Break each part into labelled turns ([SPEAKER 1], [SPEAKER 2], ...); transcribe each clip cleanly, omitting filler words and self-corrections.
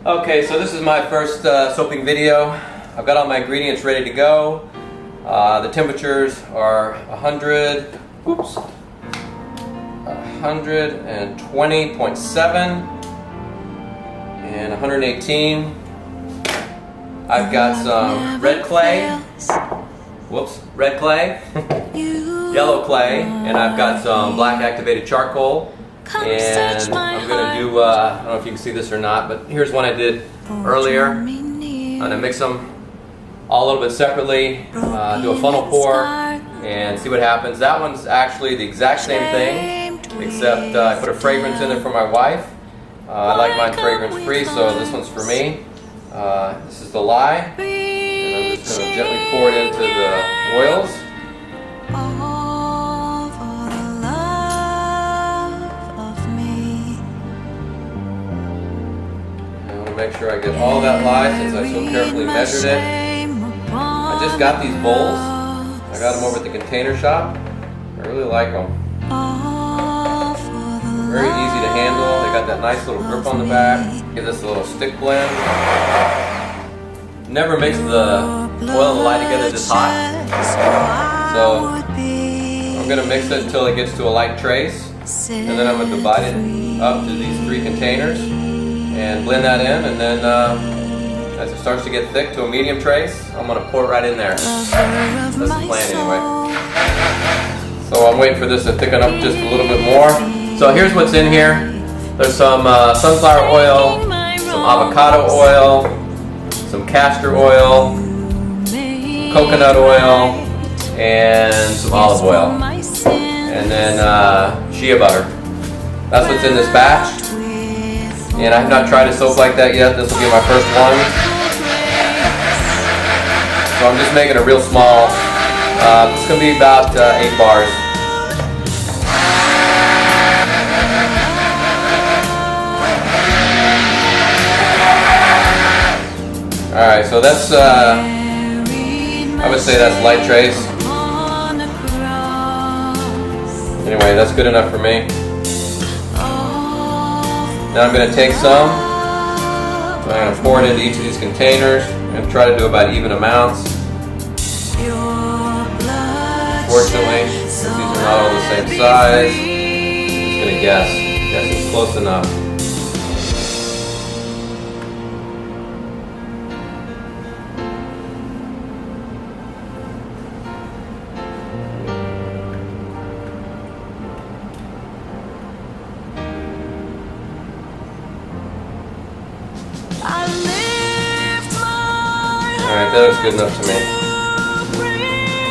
[SPEAKER 1] Okay, so this is my first soaping video. I've got all my ingredients ready to go. The temperatures are 120.7 and 118. I've got some red clay, yellow clay, and I've got some black activated charcoal. And I'm going to do, I don't know if you can see this or not, but here's one I did earlier. I'm going to mix them all a little bit separately, do a funnel pour, and see what happens. That one's actually the exact same thing, except I put a fragrance in there for my wife. I like mine fragrance free, so this one's for me. This is the lye, and I'm just going to gently pour it into the oils. Make sure I get all that lye since I so carefully measured it. I just got these bowls. I got them over at the Container Shop. I really like them. Very easy to handle. They got that nice little grip on the back. Give this a little stick blend. Never mix the oil and the lye together this hot. So I'm going to mix it until it gets to a light trace. And then I'm going to divide it up to these 3 containers. And blend that in, and then as it starts to get thick to a medium trace, I'm going to pour it right in there. That's the plan anyway. So I'm waiting for this to thicken up just a little bit more. So here's what's in here. There's some sunflower oil, some avocado oil, some castor oil, coconut oil, and some olive oil. And then shea butter. That's what's in this batch. And I have not tried a soap like that yet. This will be my first one. So I'm just making it real small. It's going to be about 8 bars. Alright, so that's, I would say that's light trace. Anyway, that's good enough for me. Now I'm going to take some, I'm going to pour it into each of these containers. I'm going to try to do about even amounts. Fortunately, since these are not all the same size, I'm just going to guess it's close enough. Alright, that looks good enough to me.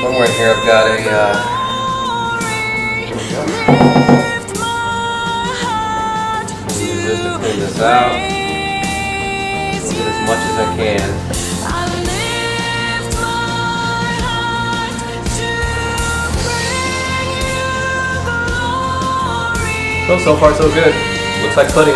[SPEAKER 1] Somewhere in here I've got a, here we go. Use this to clean this out. I'll get as much as I can. So far so good. Looks like pudding.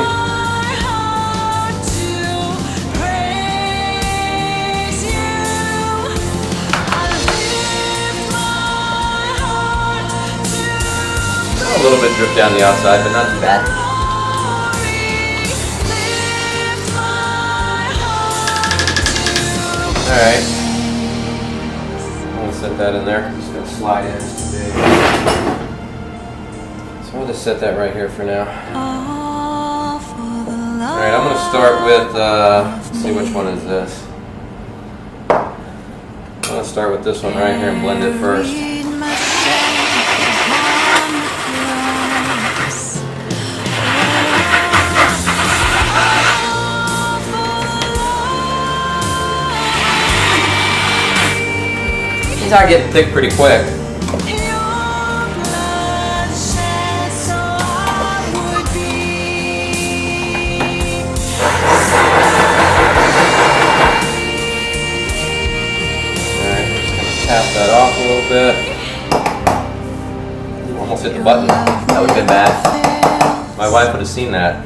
[SPEAKER 1] A little bit drip down the outside, but not too bad. Alright. I'm going to set that in there because it's going to slide in. It's too big. So I'll just set that right here for now. Alright, I'm going to start with, let's see which one is this. I'm going to start with this one right here and blend it first. These are getting thick pretty quick. Tap that off a little bit. Almost hit the button. That would have been bad. My wife would have seen that.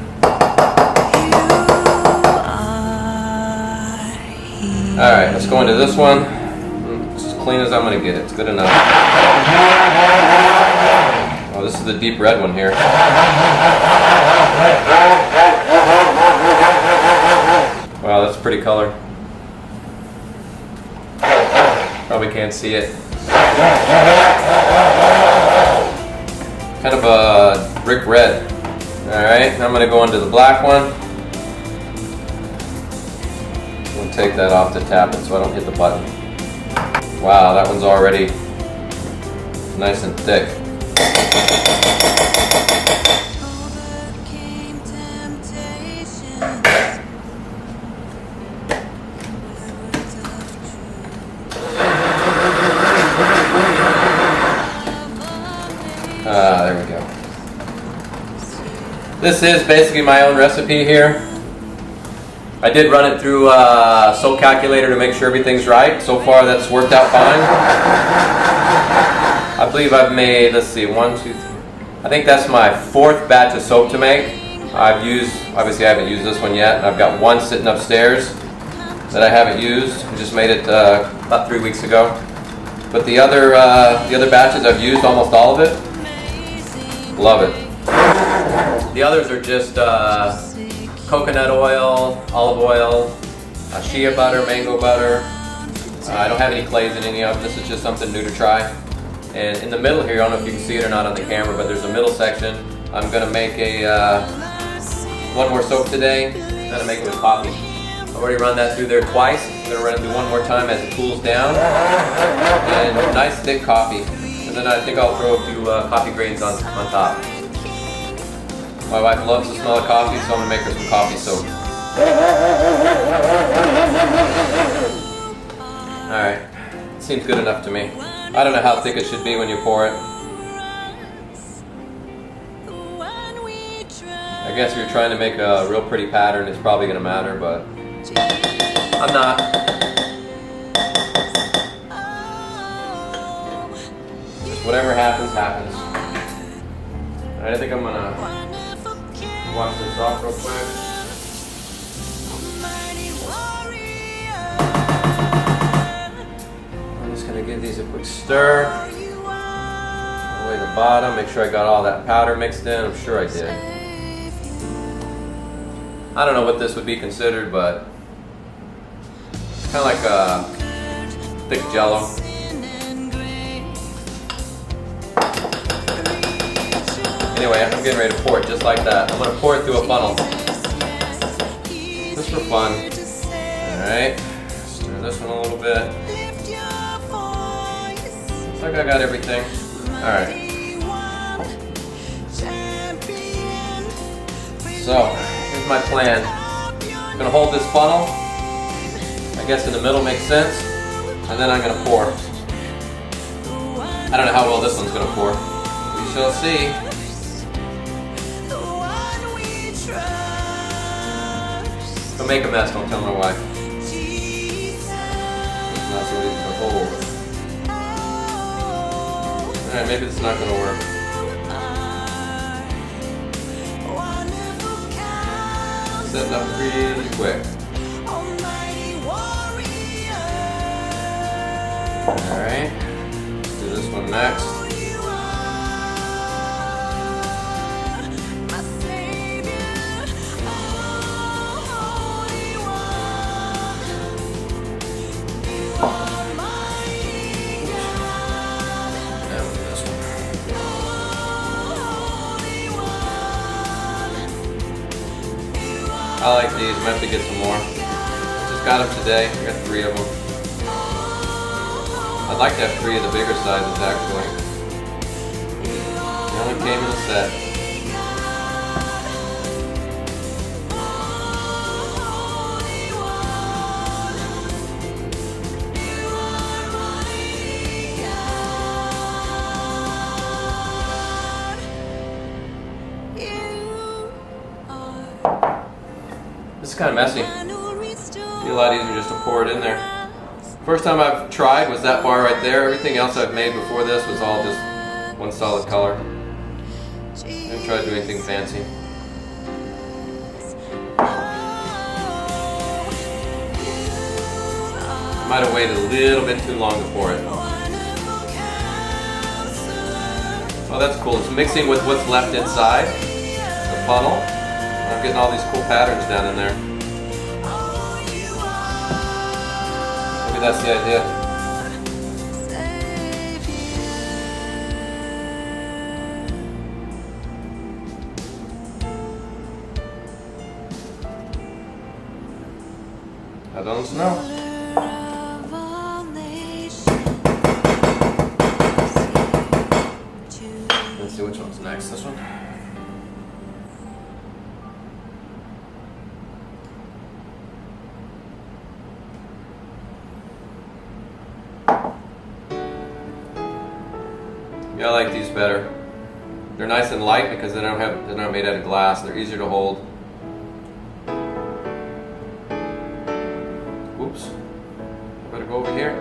[SPEAKER 1] Alright, let's go into this one. It's as clean as I'm going to get it. It's good enough. Oh, this is the deep red one here. pretty color. Probably can't see it. Kind of a brick red. Alright, now I'm going to go into the black one. I'm going to take that off to tap it so I don't hit the button. Wow, that one's already nice and thick. There we go. This is basically my own recipe here. I did run it through a soap calculator to make sure everything's right. So far that's worked out fine. I believe I've made, let's see, 1, 2, 3. I think that's my 4th batch of soap to make. Obviously I haven't used this one yet. I've got one sitting upstairs that I haven't used. I just made it about 3 weeks ago. But the other batches I've used almost all of it. Love it. The others are just coconut oil, olive oil, shea butter, mango butter. I don't have any clays in any of them. This is just something new to try. And in the middle here, I don't know if you can see it or not on the camera, but there's a middle section. I'm going to make one more soap today. I'm going to make it with coffee. I've already run that through there twice. I'm going to run it through one more time as it cools down. And nice thick coffee. And then I think I'll throw a few coffee grains on top. My wife loves the smell of coffee, so I'm going to make her some coffee soap. Alright, seems good enough to me. I don't know how thick it should be when you pour it. I guess if you're trying to make a real pretty pattern, it's probably going to matter, but I'm not. Just whatever happens, happens. I think I'm going to wash this off real quick. I'm just going to give these a quick stir. All the way to the bottom, make sure I got all that powder mixed in. I'm sure I did. I don't know what this would be considered, but it's kind of like a thick jello. Anyway, I'm getting ready to pour it just like that. I'm going to pour it through a funnel. Just for fun. Alright. Stir this one a little bit. Looks like I got everything. Alright. So, here's my plan. I'm going to hold this funnel. I guess in the middle makes sense. And then I'm going to pour. I don't know how well this one's going to pour. We shall see. Don't make a mess, don't tell my wife. It's not so easy to hold. Alright, maybe it's not going to work. Set it up really quick. Alright, let's do this one next. I like these. I'm going to have to get some more. Just got them today. I got 3 of them. I'd like to have 3 of the bigger sizes actually. They only came in a set. This is kind of messy. It'd be a lot easier just to pour it in there. First time I've tried was that bar right there. Everything else I've made before this was all just one solid color. I haven't tried to do anything fancy. Might have waited a little bit too long to pour it. Oh, that's cool. It's mixing with what's left inside the funnel. I'm getting all these cool patterns down in there. that's the idea. I don't know. Let's see which one's next. This one? Yeah, I like these better. They're nice and light because they're not made out of glass. They're easier to hold. Oops. I better go over here.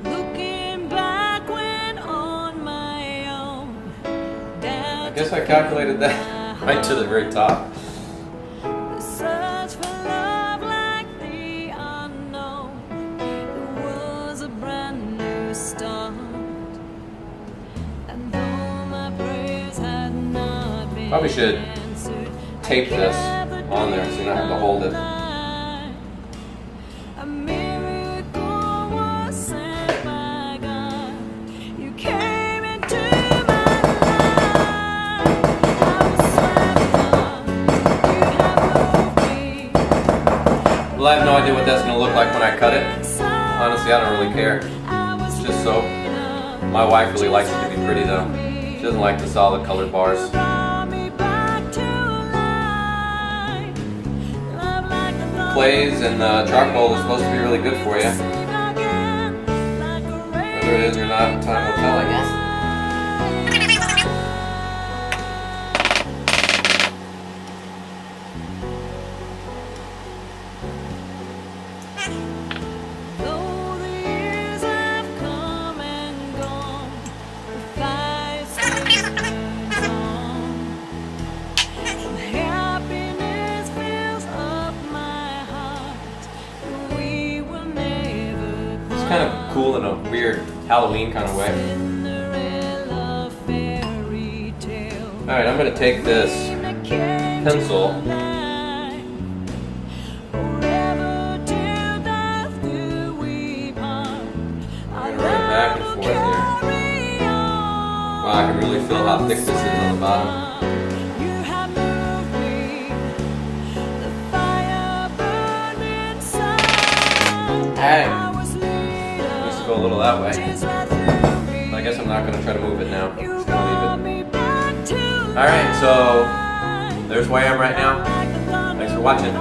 [SPEAKER 2] Looking back when on my own,
[SPEAKER 1] I guess I calculated that right to the very top.
[SPEAKER 2] the search for love like the unknown. It was a brand new start, and though my prayers had not been
[SPEAKER 1] Probably should
[SPEAKER 2] answered,
[SPEAKER 1] tape this on there so you don't have to hold it.
[SPEAKER 2] a miracle was sent by God. You came into my life. I was swept on. You have moved me.
[SPEAKER 1] Well, I have no idea what that's going to look like when I cut it. Honestly, I don't really care.
[SPEAKER 2] It's
[SPEAKER 1] just soap. My wife really likes it to be pretty though. She doesn't like the solid colored bars. Clays and charcoal is supposed to be really good for you. Whether it is or not, time will tell, I guess.
[SPEAKER 2] Though the years have come and gone, the fire still burns on. Happiness fills up my heart. We will never
[SPEAKER 1] It's kind of cool in a weird Halloween kind of way.
[SPEAKER 2] Cinderella fairy tale.
[SPEAKER 1] Alright, I'm going to take this pencil back and forth here. Wow, I can really feel how thick this is on the bottom. Hey, needs to go a little that way. I guess I'm not going to try to move it now. It's gonna leave it. Alright, so there's where I am right now. Thanks for watching.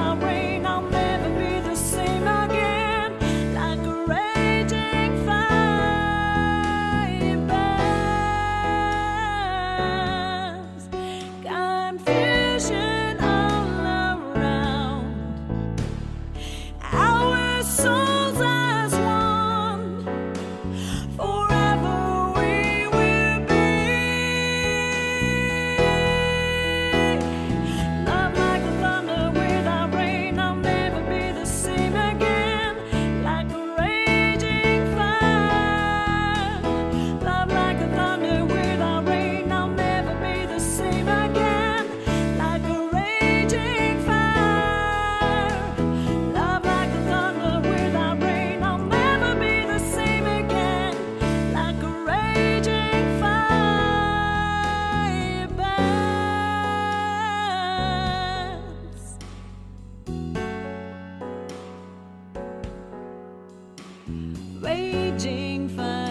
[SPEAKER 1] Raging fire.